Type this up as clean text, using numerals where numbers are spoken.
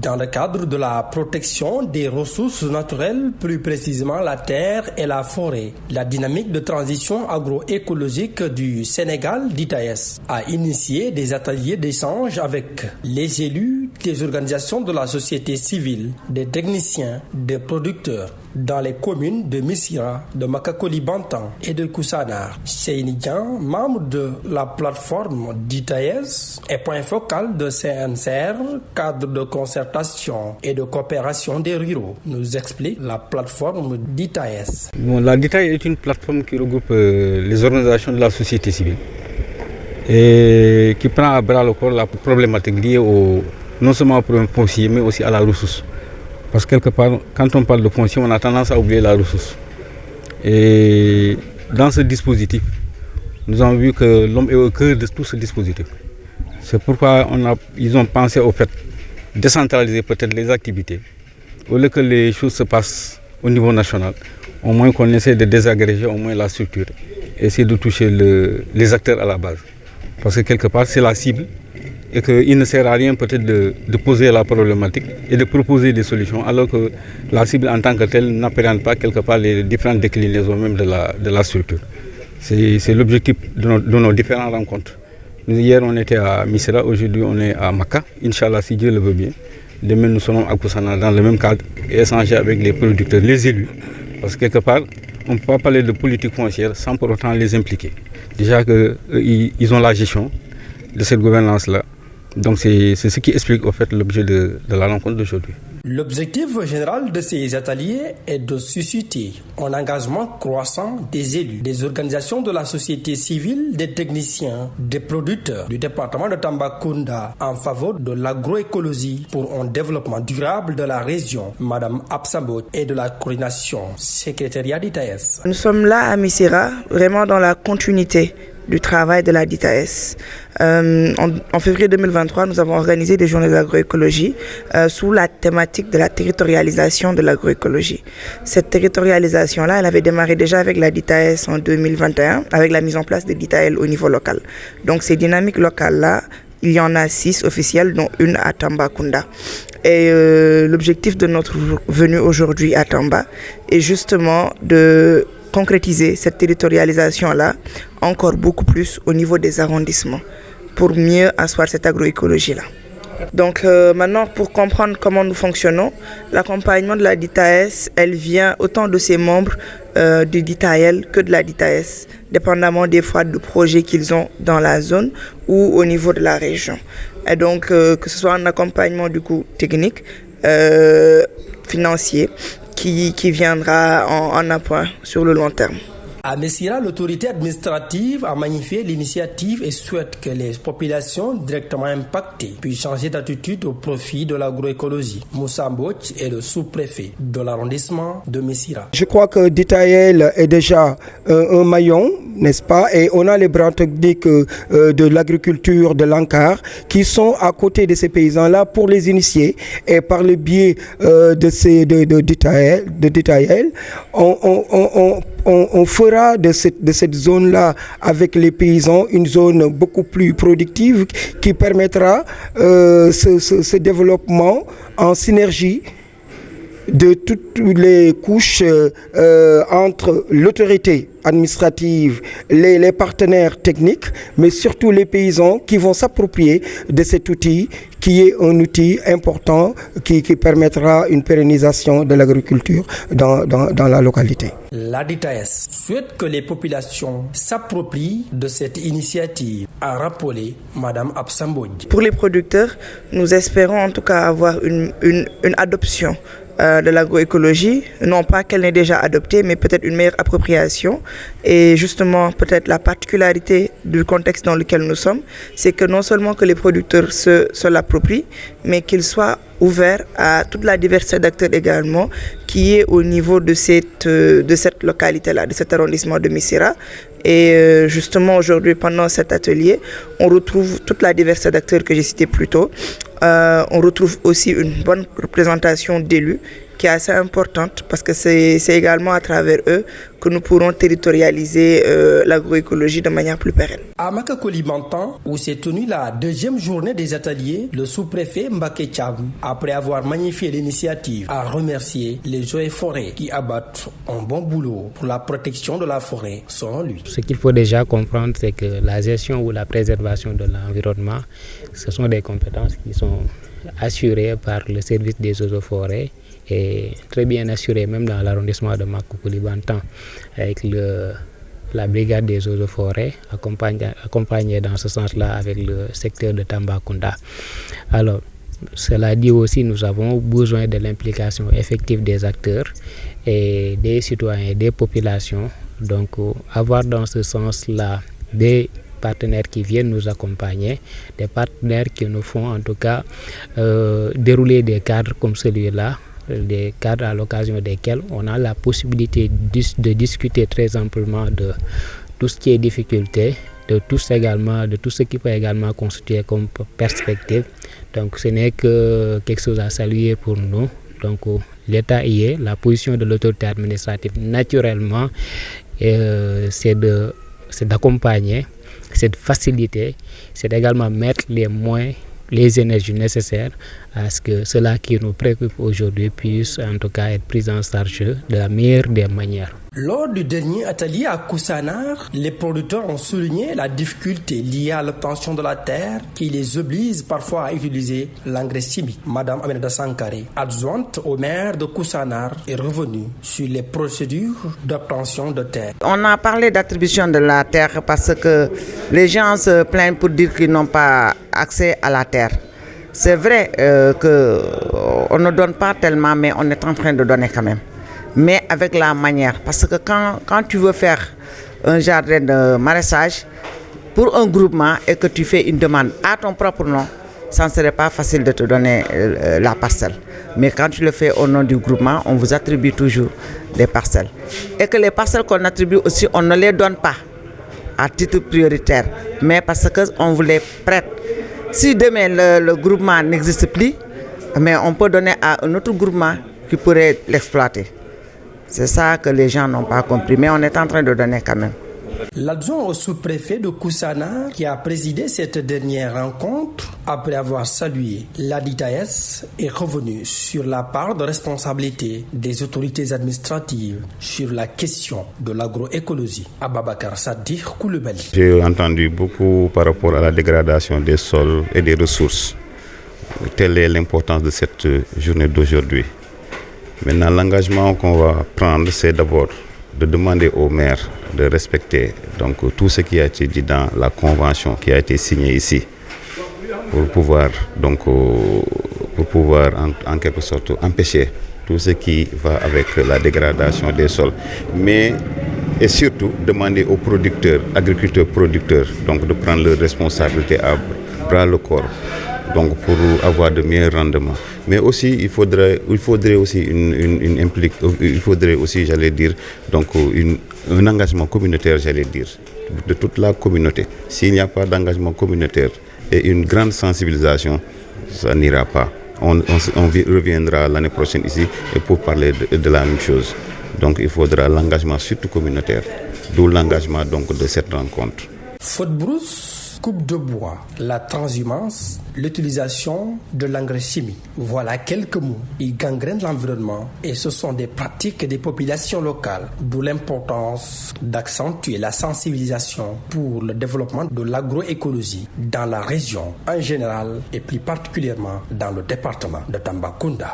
Dans le cadre de la protection des ressources naturelles, plus précisément la terre et la forêt, la dynamique de transition agroécologique du Sénégal, DITAES, a initié des ateliers d'échange avec les élus, des organisations de la société civile, des techniciens, des producteurs, dans les communes de Missira, de Makakoli-Bantan et de Koussanar. Seyni Dian, membre de la plateforme DITAES, est point focal de CNCR, cadre de concertation et de coopération des ruraux, nous explique la plateforme DITAES. La DITAES est une plateforme qui regroupe les organisations de la société civile et qui prend à bras le corps la problématique liée non seulement au problème foncier, mais aussi à la ressource. Parce que quelque part, quand on parle de foncier, on a tendance à oublier la ressource. Et dans ce dispositif, nous avons vu que l'homme est au cœur de tout ce dispositif. C'est pourquoi ils ont pensé au fait de décentraliser peut-être les activités. Au lieu que les choses se passent au niveau national, au moins qu'on essaie de désagréger au moins la structure. Essayer de toucher les acteurs à la base. Parce que quelque part, c'est la cible. Et qu'il ne sert à rien peut-être de poser la problématique et de proposer des solutions, alors que la cible en tant que telle n'appréhende pas quelque part les différentes déclinaisons même de la structure. C'est l'objectif de nos différentes rencontres. Hier on était à Missira, aujourd'hui on est à Maka, Inch'Allah si Dieu le veut bien. Demain nous serons à Koussanar dans le même cadre et échanger avec les producteurs, les élus. Parce que quelque part, on ne peut pas parler de politique foncière sans pour autant les impliquer. Déjà qu'ils ont la gestion de cette gouvernance-là. Donc c'est ce qui explique au fait l'objet de la rencontre d'aujourd'hui. L'objectif général de ces ateliers est de susciter un engagement croissant des élus, des organisations de la société civile, des techniciens, des producteurs du département de Tambacounda en faveur de l'agroécologie pour un développement durable de la région. Madame Absambo et de la coordination secrétariat d'ITAES. Nous sommes là à Missira, vraiment dans la continuité du travail de la DITAES. En février 2023, nous avons organisé des journées d'agroécologie sous la thématique de la territorialisation de l'agroécologie. Cette territorialisation-là, elle avait démarré déjà avec la DITAES en 2021, avec la mise en place des DITAEL au niveau local. Donc ces dynamiques locales-là, il y en a 6 officielles, dont une à Tambacounda. Et l'objectif de notre venue aujourd'hui à Tamba est justement de concrétiser cette territorialisation-là encore beaucoup plus au niveau des arrondissements pour mieux asseoir cette agroécologie-là. Donc maintenant, pour comprendre comment nous fonctionnons, l'accompagnement de la DITAES, elle vient autant de ses membres du DITAEL que de la DITAES, dépendamment des fois du projet qu'ils ont dans la zone ou au niveau de la région. Et donc, que ce soit un accompagnement du coup technique, financier, qui viendra en appoint sur le long terme. À Missira, l'autorité administrative a magnifié l'initiative et souhaite que les populations directement impactées puissent changer d'attitude au profit de l'agroécologie. Moussa Mbouch est le sous-préfet de l'arrondissement de Missira. Je crois que DITAEL est déjà un maillon, n'est-ce pas? Et on a les bras techniques de l'agriculture de l'ANCAR qui sont à côté de ces paysans-là pour les initier. Et par le biais de DITAEL, on fera de cette zone-là avec les paysans une zone beaucoup plus productive qui permettra ce développement en synergie de toutes les couches entre l'autorité administrative, les partenaires techniques, mais surtout les paysans qui vont s'approprier de cet outil qui est un outil important qui permettra une pérennisation de l'agriculture dans la localité. La DITAES souhaite que les populations s'approprient de cette initiative, a rappelé Madame Absambodj. Pour les producteurs, nous espérons en tout cas avoir une adoption de l'agroécologie, non pas qu'elle n'est déjà adoptée, mais peut-être une meilleure appropriation. Et justement, peut-être la particularité du contexte dans lequel nous sommes, c'est que non seulement que les producteurs se l'approprient, mais qu'ils soient ouverts à toute la diversité d'acteurs également qui est au niveau de cette localité-là, de cet arrondissement de Missira. Et justement, aujourd'hui, pendant cet atelier, on retrouve toute la diversité d'acteurs que j'ai cité plus tôt. On retrouve aussi une bonne représentation d'élus qui est assez importante parce que c'est également à travers eux que nous pourrons territorialiser l'agroécologie de manière plus pérenne. À Makakoli-Bantan, où s'est tenue la deuxième journée des ateliers, le sous-préfet Mbaké Thiam, après avoir magnifié l'initiative, a remercié les eaux et forêts qui abattent un bon boulot pour la protection de la forêt, selon lui. Ce qu'il faut déjà comprendre, c'est que la gestion ou la préservation de l'environnement, ce sont des compétences qui sont assurées par le service des eaux et forêts et très bien assurées même dans l'arrondissement de Makakoli-Bantan avec la brigade des eaux et forêts accompagnée dans ce sens-là avec le secteur de Tambacounda. Alors, cela dit aussi, nous avons besoin de l'implication effective des acteurs et des citoyens et des populations. Donc, avoir dans ce sens-là des partenaires qui viennent nous accompagner, des partenaires qui nous font en tout cas dérouler des cadres comme celui-là, des cadres à l'occasion desquels on a la possibilité de discuter très amplement de tout ce qui est difficulté, de tout ce qui peut également constituer comme perspective. Donc ce n'est que quelque chose à saluer pour nous. Donc l'État y est, la position de l'autorité administrative naturellement, c'est d'accompagner, c'est de faciliter, c'est également mettre les moyens, les énergies nécessaires à ce que cela qui nous préoccupe aujourd'hui puisse en tout cas être pris en charge de la meilleure des manières. Lors du dernier atelier à Koussanar, les producteurs ont souligné la difficulté liée à l'obtention de la terre qui les oblige parfois à utiliser l'engrais chimique. Madame Aminata Sankare, adjointe au maire de Koussanar, est revenue sur les procédures d'obtention de terre. On a parlé d'attribution de la terre parce que les gens se plaignent pour dire qu'ils n'ont pas accès à la terre. C'est vrai qu'on ne donne pas tellement, mais on est en train de donner quand même. Mais avec la manière, parce que quand tu veux faire un jardin de maraîchage pour un groupement et que tu fais une demande à ton propre nom, ça ne serait pas facile de te donner la parcelle. Mais quand tu le fais au nom du groupement, on vous attribue toujours des parcelles. Et que les parcelles qu'on attribue aussi, on ne les donne pas à titre prioritaire, mais parce qu'on vous les prête. Si demain le groupement n'existe plus, mais on peut donner à un autre groupement qui pourrait l'exploiter. C'est ça que les gens n'ont pas compris, mais on est en train de donner quand même. L'adjoint au sous-préfet de Koussanar, qui a présidé cette dernière rencontre, après avoir salué l'ADITAES, est revenu sur la part de responsabilité des autorités administratives sur la question de l'agroécologie. Ababakar Sadikh Koulibaly. J'ai entendu beaucoup par rapport à la dégradation des sols et des ressources. Telle est l'importance de cette journée d'aujourd'hui. Maintenant, l'engagement qu'on va prendre, c'est d'abord de demander aux maires de respecter donc, tout ce qui a été dit dans la convention qui a été signée ici pour pouvoir en quelque sorte empêcher tout ce qui va avec la dégradation des sols. Et surtout demander aux producteurs, agriculteurs producteurs, donc de prendre leurs responsabilités à bras le corps. Donc pour avoir de meilleurs rendements. Mais aussi il faudrait aussi j'allais dire, donc un engagement communautaire, j'allais dire, de toute la communauté. S'il n'y a pas d'engagement communautaire et une grande sensibilisation, ça n'ira pas. On reviendra l'année prochaine ici et pour parler de la même chose. Donc il faudra l'engagement surtout communautaire, d'où l'engagement donc de cette rencontre. Feu de brousse, coupe de bois, la transhumance, l'utilisation de l'engrais chimique. Voilà quelques mots. Ils gangrènent l'environnement et ce sont des pratiques des populations locales, d'où l'importance d'accentuer la sensibilisation pour le développement de l'agroécologie dans la région en général et plus particulièrement dans le département de Tambacounda.